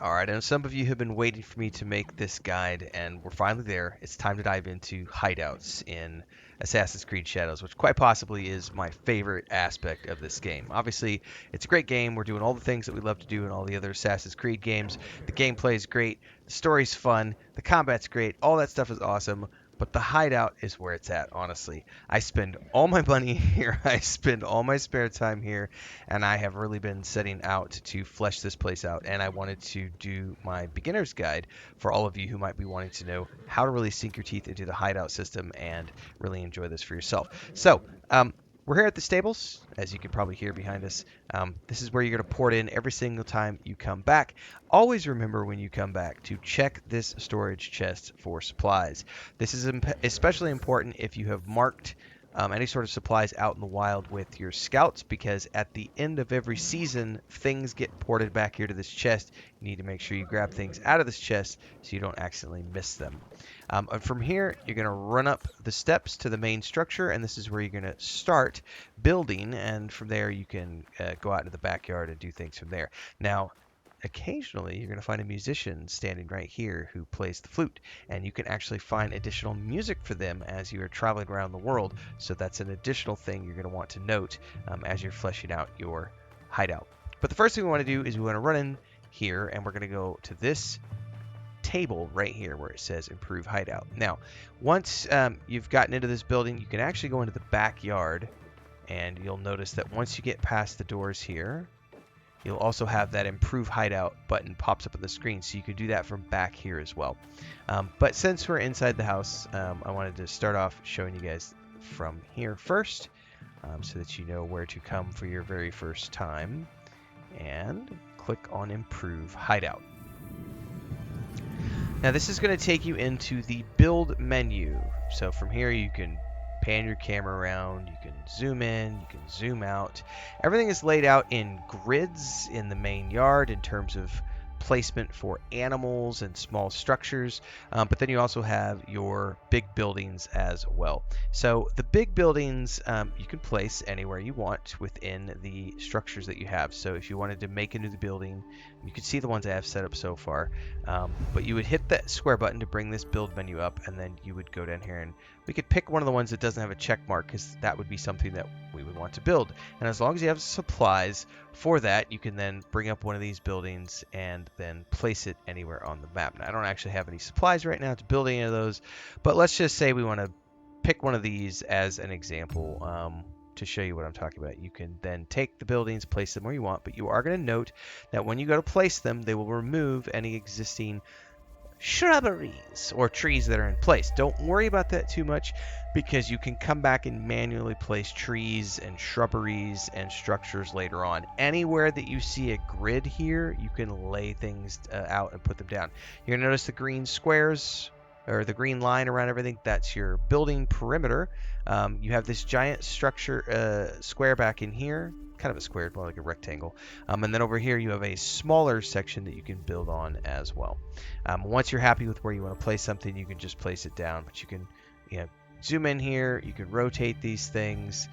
Alright, and some of you have been waiting for me to make this guide, and we're finally there. It's time to dive into hideouts in Assassin's Creed Shadows, which quite possibly is my favorite aspect of this game. Obviously, it's a great game. We're doing all the things that we love to do in all the other Assassin's Creed games. The gameplay is great, the story's fun, the combat's great, all that stuff is awesome. But the hideout is where it's at, honestly. I spend all my money here. I spend all my spare time here, and I have really been setting out to flesh this place out. And I wanted to do my beginner's guide for all of you who might be wanting to know how to really sink your teeth into the hideout system and really enjoy this for yourself. So, we're here at the stables, as you can probably hear behind us. This is where you're going to port in every single time you come back. Always remember when you come back to check this storage chest for supplies. This is especially important if you have marked any sort of supplies out in the wild with your scouts, because at the end of every season, things get ported back here to this chest. You need to make sure you grab things out of this chest so you don't accidentally miss them. And from here, you're going to run up the steps to the main structure, and this is where you're going to start building, and from there you can go out into the backyard and do things from there. Now, occasionally you're going to find a musician standing right here who plays the flute, and you can actually find additional music for them as you are traveling around the world. So that's an additional thing you're going to want to note as you're fleshing out your hideout. But the first thing we want to do is we want to run in here, and we're going to go to this table right here where it says improve hideout. Now, once you've gotten into this building, you can actually go into the backyard, and you'll notice that once you get past the doors here, you'll also have that improve hideout button pops up on the screen, so you can do that from back here as well. But since we're inside the house, I wanted to start off showing you guys from here first, so that you know where to come for your very first time, and click on improve hideout. Now this is going to take you into the build menu. So from here you can pan your camera around, you can zoom in, you can zoom out. Everything is laid out in grids in the main yard in terms of placement for animals and small structures, but then you also have your big buildings as well. So the big buildings you can place anywhere you want within the structures that you have. So if you wanted to make a new building, you can see the ones I have set up so far, but you would hit that square button to bring this build menu up, and then you would go down here, and we could pick one of the ones that doesn't have a check mark, because that would be something that we would want to build. And as long as you have supplies for that, you can then bring up one of these buildings and then place it anywhere on the map. Now, I don't actually have any supplies right now to build any of those, but let's just say we want to pick one of these as an example to show you what I'm talking about. You can then take the buildings, place them where you want, but you are going to note that when you go to place them, they will remove any existing shrubberies or trees that are in place. Don't worry about that too much, because you can come back and manually place trees and shrubberies and structures later on. Anywhere that you see a grid here, you can lay things out and put them down. You're gonna notice the green squares, or the green line around everything. That's your building perimeter. You have this giant structure square back in here, kind of a square, more like a rectangle. And then over here you have a smaller section that you can build on as well. Once you're happy with where you want to place something, you can just place it down. But you can, zoom in here. You can rotate these things,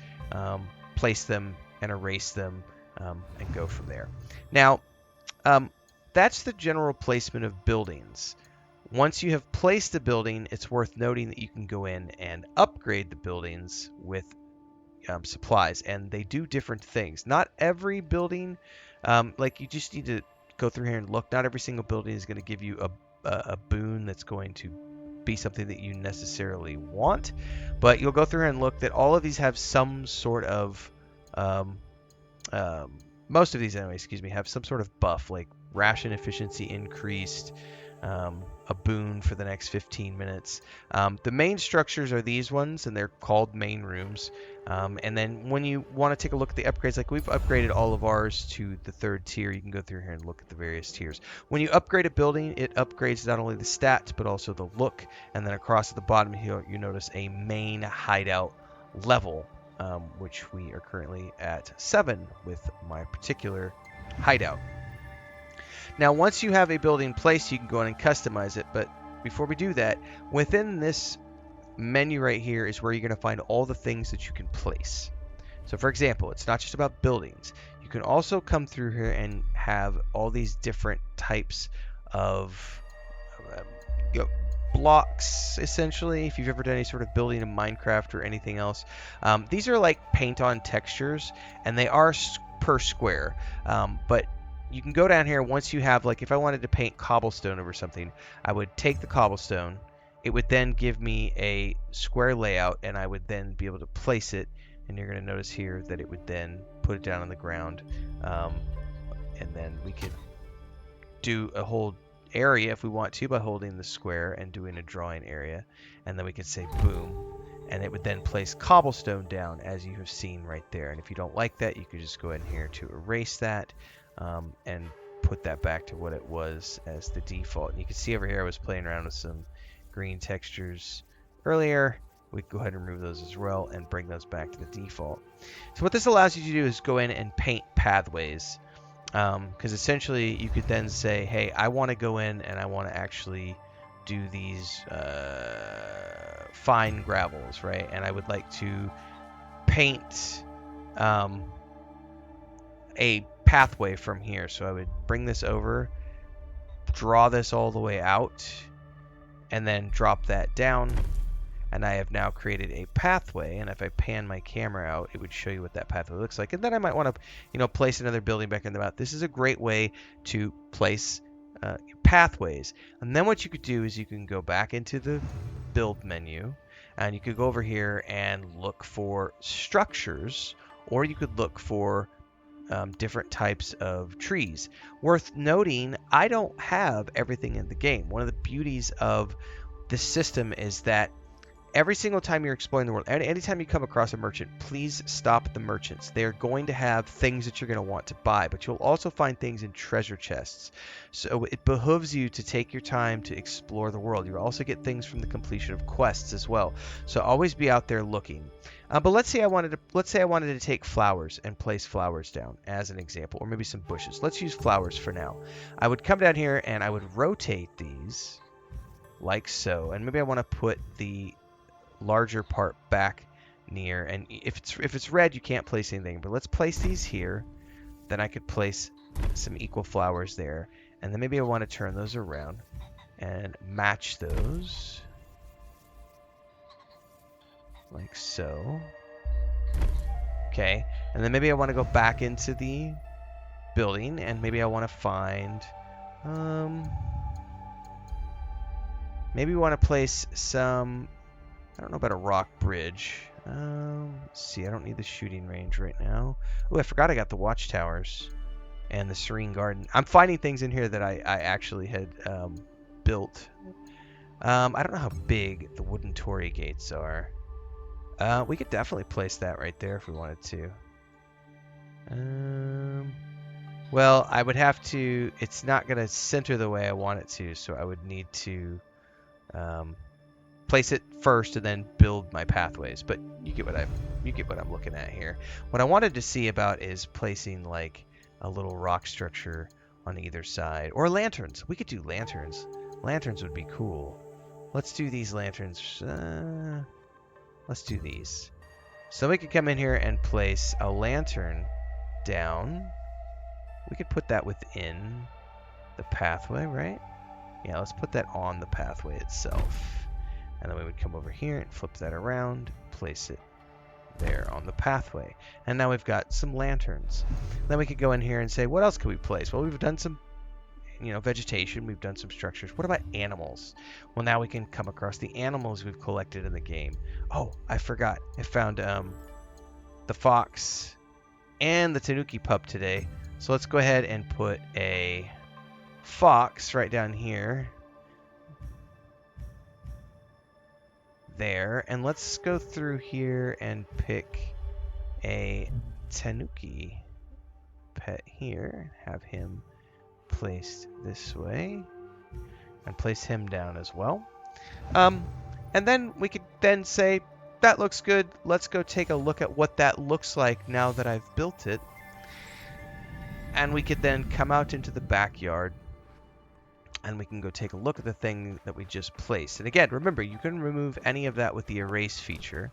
place them, and erase them, and go from there. Now, that's the general placement of buildings. Once you have placed the building, it's worth noting that you can go in and upgrade the buildings with supplies, and they do different things. Not every building, you just need to go through here and look. Not every single building is going to give you a boon that's going to be something that you necessarily want, but you'll go through here and look that all of these have some sort of most of these anyway, have some sort of buff, like ration efficiency increased, a boon for the next 15 minutes. The main structures are these ones, and they're called main rooms. And then when you want to take a look at the upgrades, like we've upgraded all of ours to the 3rd tier, you can go through here and look at the various tiers. When you upgrade a building, it upgrades not only the stats, but also the look. And then across at the bottom here, you notice a main hideout level, which we are currently at 7 with my particular hideout. Now, once you have a building placed, you can go in and customize it. But before we do that, within this menu right here is where you're going to find all the things that you can place. So, for example, it's not just about buildings. You can also come through here and have all these different types of um, you know, blocks, essentially. If you've ever done any sort of building in Minecraft or anything else, these are like paint-on textures, and they are per square. But you can go down here once you have, like, if I wanted to paint cobblestone over something, I would take the cobblestone. It would then give me a square layout, and I would then be able to place it. And you're going to notice here that it would then put it down on the ground. And then we could do a whole area if we want to by holding the square and doing a drawing area. And then we could say boom. And it would then place cobblestone down, as you have seen right there. And if you don't like that, you could just go ahead in here to erase that and put that back to what it was as the default. And you can see over here I was playing around with some green textures earlier. We can go ahead and remove those as well and bring those back to the default. So what this allows you to do is go in and paint pathways. Because essentially you could then say, hey, I want to go in and I want to actually do these fine gravels, right? And I would like to paint a pathway from here. So I would bring this over, draw this all the way out, and then drop that down. And I have now created a pathway, and if I pan my camera out, it would show you what that pathway looks like. And then I might want to, place another building back in the map. This is a great way to place pathways. And then what you could do is you can go back into the build menu, and you could go over here and look for structures, or you could look for different types of trees. Worth noting, I don't have everything in the game. One of the beauties of this system is that every single time you're exploring the world, anytime you come across a merchant, please stop the merchants. They're going to have things that you're going to want to buy, but you'll also find things in treasure chests. So it behooves you to take your time to explore the world. You'll also get things from the completion of quests as well. So always be out there looking. But let's say I wanted to take flowers and place flowers down as an example, or maybe some bushes. Let's use flowers for now. I would come down here and I would rotate these like so, and maybe I want to put the larger part back near, and if it's red, you can't place anything, but let's place these here. Then I could place some equal flowers there, and then maybe I want to turn those around and match those like so. Okay, and then maybe I want to go back into the building, and maybe I want to find maybe we want to place some, I don't know about a rock bridge. Let's see, I don't need the shooting range right now. Oh, I forgot I got the watchtowers and the serene garden. I'm finding things in here that I actually had built. I don't know how big the wooden Torii gates are. We could definitely place that right there if we wanted to. Well, I would have to, it's not going to center the way I want it to, so I would need to place it first and then build my pathways. But you get what I'm looking at here. What I wanted to see about is placing like a little rock structure on either side, or lanterns. We could do lanterns. Lanterns would be cool. Let's do these lanterns. Let's do these. So we could come in here and place a lantern down. We could put that within the pathway, right? Yeah, let's put that on the pathway itself. And then we would come over here and flip that around, place it there on the pathway. And now we've got some lanterns. Then we could go in here and say, what else could we place? Well, we've done some, vegetation. We've done some structures. What about animals? Well, now we can come across the animals we've collected in the game. Oh, I forgot. I found the fox and the tanuki pup today. So let's go ahead and put a fox right down here. There, and let's go through here and pick a tanuki pet here, have him placed this way, and place him down as well. And then we could then say, that looks good, let's go take a look at what that looks like now that I've built it. And we could then come out into the backyard, and we can go take a look at the thing that we just placed. And again, remember, you can remove any of that with the erase feature.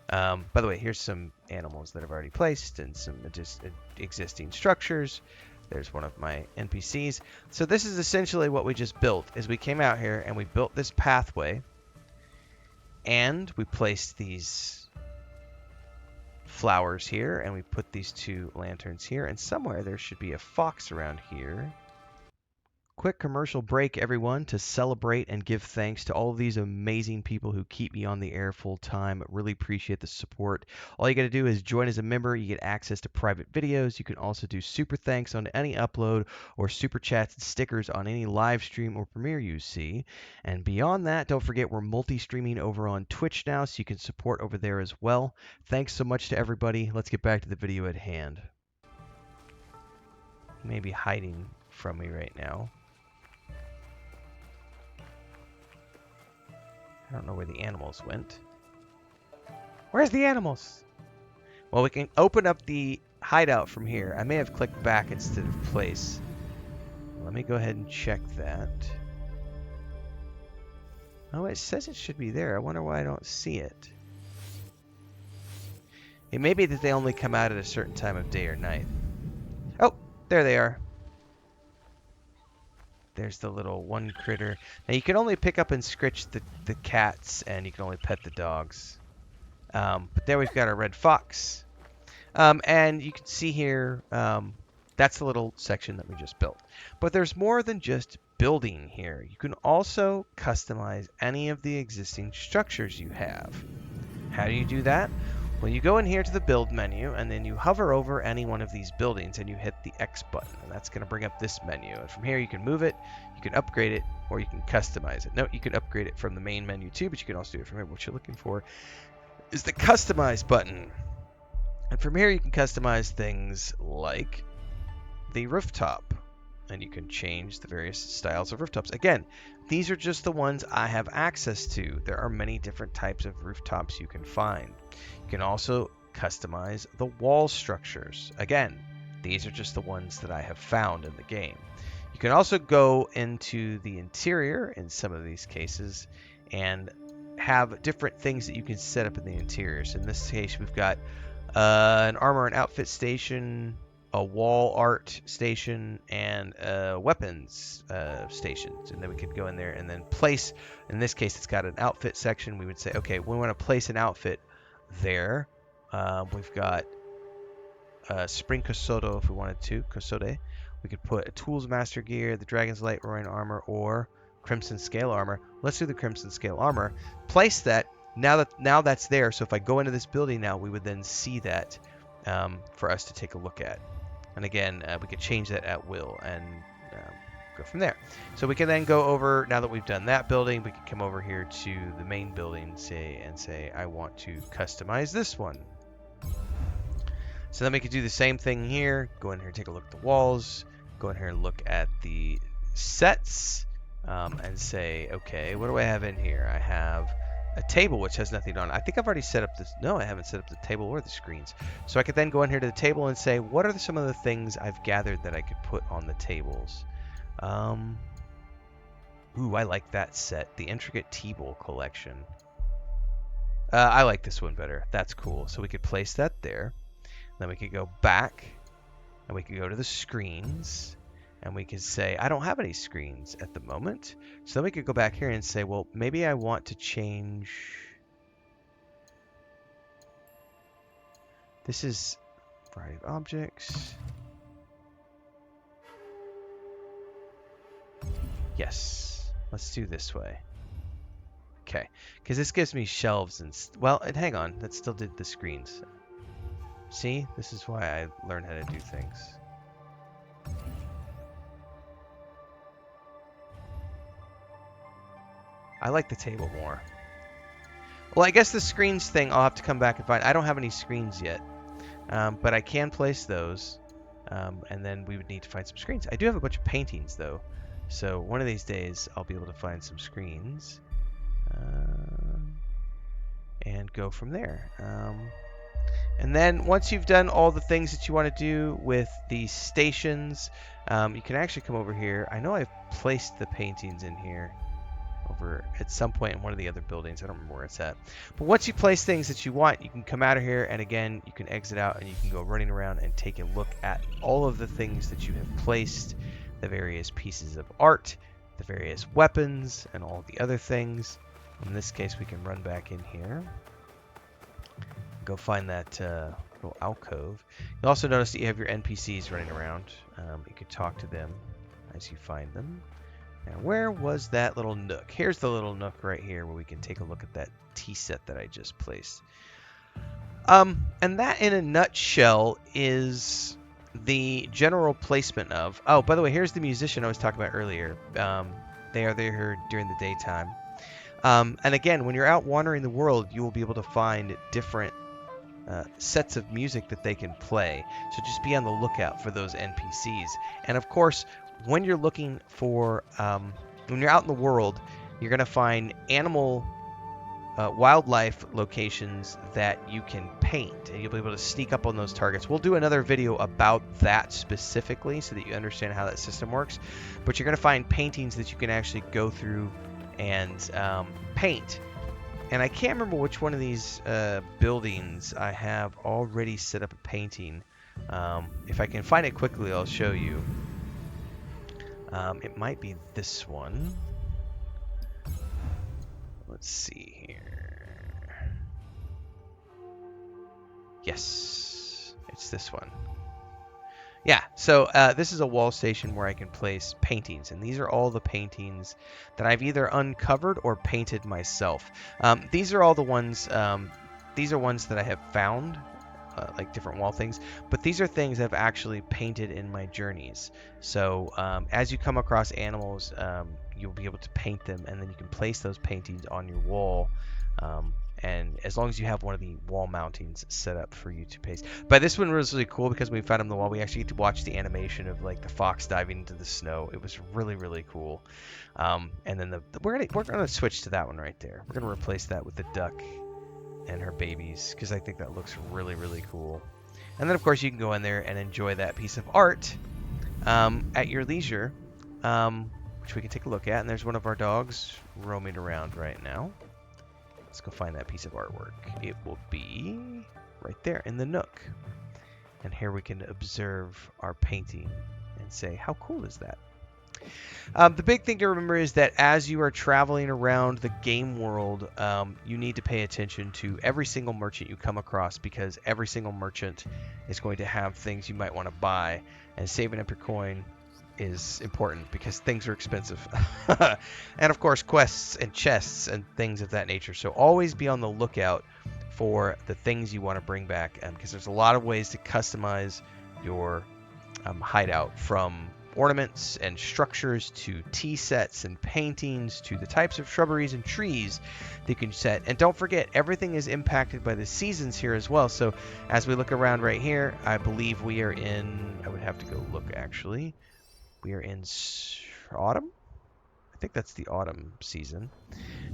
By the way, here's some animals that I've already placed and some existing structures. There's one of my NPCs. So this is essentially what we just built, is we came out here and we built this pathway, and we placed these flowers here, and we put these 2 lanterns here, and somewhere there should be a fox around here. Quick commercial break, everyone, to celebrate and give thanks to all of these amazing people who keep me on the air full time. Really appreciate the support. All you got to do is join as a member. You get access to private videos. You can also do super thanks on any upload, or super chats and stickers on any live stream or premiere you see. And beyond that, don't forget we're multi-streaming over on Twitch now, so you can support over there as well. Thanks so much to everybody. Let's get back to the video at hand. He may be hiding from me right now. I don't know where the animals went. Where's the animals? Well, we can open up the hideout from here. I may have clicked back instead of place. Let me go ahead and check that. Oh, it says it should be there. I wonder why I don't see it. It may be that they only come out at a certain time of day or night. Oh, there they are. There's the little one critter. Now you can only pick up and scratch the cats, and you can only pet the dogs. But there we've got our red fox. And you can see here, that's the little section that we just built. But there's more than just building here. You can also customize any of the existing structures you have. How do you do that? Well, you go in here to the build menu, and then you hover over any one of these buildings, and you hit the X button, and that's going to bring up this menu. And from here, you can move it, you can upgrade it, or you can customize it. No, you can upgrade it from the main menu too, but you can also do it from here. What you're looking for is the Customize button. And from here, you can customize things like the rooftop, and you can change the various styles of rooftops. Again, these are just the ones I have access to. There are many different types of rooftops you can find. You can also customize the wall structures. Again, these are just the ones that I have found in the game. You can also go into the interior in some of these cases and have different things that you can set up in the interiors. In this case, we've got an armor and outfit station, a wall art station, and weapons stations. And then we could go in there and then place, in this case it's got an outfit section. We would say, okay, we want to place an outfit there. We've got Spring Kosodo if we wanted to, Kosode. We could put a Tools Master Gear, the Dragon's Light Roaring Armor, or Crimson Scale Armor. Let's do the Crimson Scale Armor. Place that. Now that's there. So if I go into this building now, we would then see that for us to take a look at. And again, we could change that at will and go from there. So we can then go over, now that we've done that building, we can come over here to the main building and say, I want to customize this one. So then we could do the same thing here. Go in here, take a look at the walls. Go in here and look at the sets and say, okay, what do I have in here? I have a table which has nothing on it. I think I've already set up this. No, I haven't set up the table or the screens. So I could then go in here to the table and say, what are some of the things I've gathered that I could put on the tables? Ooh, I like that set. The Intricate T-Bowl collection. I like this one better. That's cool. So we could place that there. Then we could go back and we could go to the screens and we could say, I don't have any screens at the moment. So then we could go back here and say, well, maybe I want to change. This is variety of objects. Yes, let's do this way. Okay, because this gives me shelves and, well, and hang on, that still did the screens. See, this is why I learned how to do things. I like the table more. Well, I guess the screens thing I'll have to come back and find. I don't have any screens yet, but I can place those, and then we would need to find some screens. I do have a bunch of paintings, though, so one of these days I'll be able to find some screens and go from there. And then once you've done all the things that you want to do with the stations, you can actually come over here. I know I've placed the paintings in here. over at some point in one of the other buildings. I don't remember where it's at. But once you place things that you want, you can come out of here, and again, you can exit out, and you can go running around and take a look at all of the things that you have placed, the various pieces of art, the various weapons, and all the other things. In this case, we can run back in here, go find that little alcove. You'll also notice that you have your NPCs running around. You can talk to them as you find them. Now, where was that little nook? Here's the little nook right here where we can take a look at that tea set that I just placed. And that, in a nutshell, is the general placement of... Oh, by the way, here's the musician I was talking about earlier. They are there during the daytime. And again, when you're out wandering the world, you will be able to find different sets of music that they can play. So just be on the lookout for those NPCs. And of course, when you're looking for, when you're out in the world, you're going to find wildlife locations that you can paint, and you'll be able to sneak up on those targets. We'll do another video about that specifically so that you understand how that system works. But you're going to find paintings that you can actually go through and paint. And I can't remember which one of these buildings I have already set up a painting. If I can find it quickly, I'll show you. It might be this one. Let's see here. Yes, it's this one. Yeah, so this is a wall station where I can place paintings, and these are all the paintings that I've either uncovered or painted myself. These are all the ones, these are ones that I have found, like different wall things, but these are things I've actually painted in my journeys. So as you come across animals, you'll be able to paint them, and then you can place those paintings on your wall. And as long as you have one of the wall mountings set up for you to paste. But this one was really cool because when we found him on the wall, we actually get to watch the animation of like the fox diving into the snow. It was really, really cool. And then we're gonna switch to that one right there. We're gonna replace that with the duck and her babies because I think that looks really, really cool. And then of course you can go in there and enjoy that piece of art at your leisure, which we can take a look at. And there's one of our dogs roaming around right now. Let's go find that piece of artwork. It will be right there in the nook. And here we can observe our painting and say, how cool is that? The big thing to remember is that as you are traveling around the game world, you need to pay attention to every single merchant you come across, because every single merchant is going to have things you might want to buy, and saving up your coin is important because things are expensive. And of course, quests and chests and things of that nature. So always be on the lookout for the things you want to bring back, because there's a lot of ways to customize your hideout, from ornaments and structures to tea sets and paintings to the types of shrubberies and trees that you can set. And don't forget, everything is impacted by the seasons here as well. So as we look around right here, I believe we are in, I would have to go look actually. We are in autumn. I think that's the autumn season.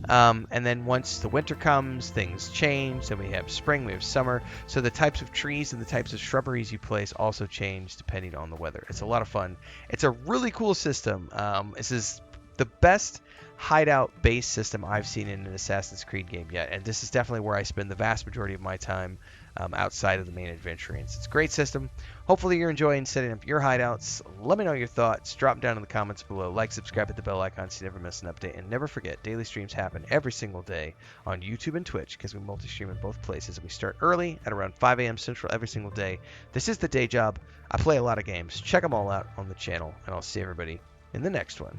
And then once the winter comes, things change. Then we have spring, we have summer. So the types of trees and the types of shrubberies you place also change depending on the weather. It's a lot of fun. It's a really cool system. This is the best hideout-based system I've seen in an Assassin's Creed game yet. And this is definitely where I spend the vast majority of my time outside of the main adventurings. It's a great system. Hopefully you're enjoying setting up your hideouts. Let me know your thoughts. Drop them down in the comments below. Like, subscribe, hit the bell icon so you never miss an update. And never forget, daily streams happen every single day on YouTube and Twitch, because we multi-stream in both places. And we start early at around 5 a.m. Central every single day. This is the day job. I play a lot of games. Check them all out on the channel, and I'll see everybody in the next one.